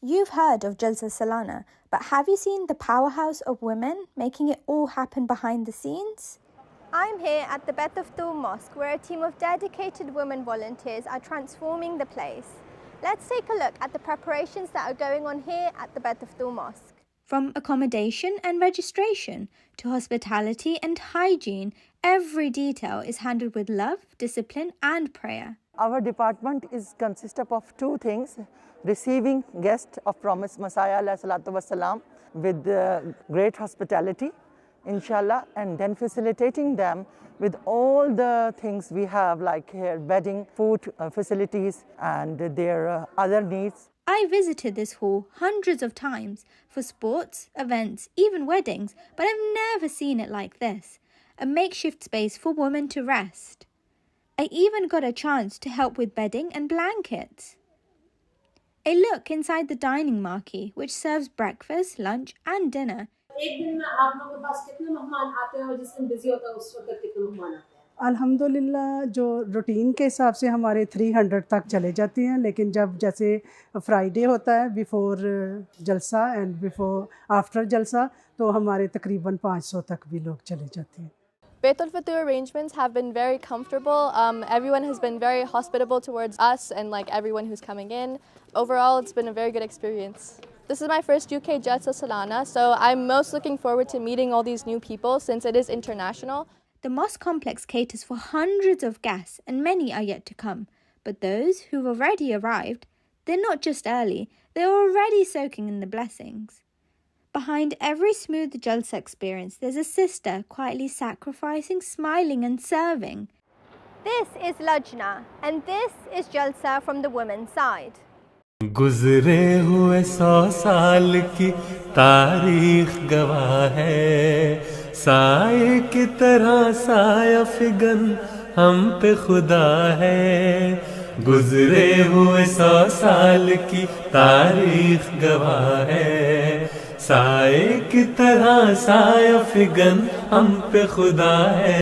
You've heard of Jalsa Salana, but have you seen the powerhouse of women making it all happen behind the scenes? I'm here at the Beth Aftul Mosque, where a team of dedicated women volunteers are transforming the place. Let's take a look at the preparations that are going on here at the Beth Aftul Mosque. From accommodation and registration to hospitality and hygiene, every detail is handled with love, discipline and prayer. Our department consists of two things: receiving guests of promised Messiah ﷺ with great hospitality, inshallah, and then facilitating them with all the things we have, like here bedding, food facilities and their other needs. I visited this hall hundreds of times for sports, events, even weddings, but I've never seen it like this. A makeshift space for women to rest. I even got a chance to help with bedding and blankets. A look inside the dining marquee, which serves breakfast, lunch and dinner. एक दिन में आप लोगों के पास कितने मेहमान आते हैं और जिस दिन बिजी होता है उस वक्त कितने मेहमान आते हैं? अल्हम्दुलिल्लाह जो रूटीन के हिसाब से हमारे 300 तक चले जाते हैं, लेकिन जब जैसे फ्राइडे होता है बिफोर जलसा एंड बिफोर आफ्टर जलसा तो हमारे तकरीबन 500 तक भी लोग चले जाते हैं. Beit al-Futur arrangements have been very comfortable. Everyone has been very hospitable towards us and everyone who's coming in. Overall, it's been a very good experience. This is my first UK Jalsa Salana, so I'm most looking forward to meeting all these new people since it is international. The mosque complex caters for hundreds of guests and many are yet to come. But those who've already arrived, they're not just early, they're already soaking in the blessings. Behind every smooth Jalsa experience, there's a sister quietly sacrificing, smiling and serving. This is Lajna and this is Jalsa from the women's side. गुजरे हुए 100 साल की तारीख गवाह है, साए की तरह साया फिगन हम पे खुदा है. गुजरे हुए 100 साल की तारीख गवाह है, साए की तरह साया फिगन हम पे खुदा है.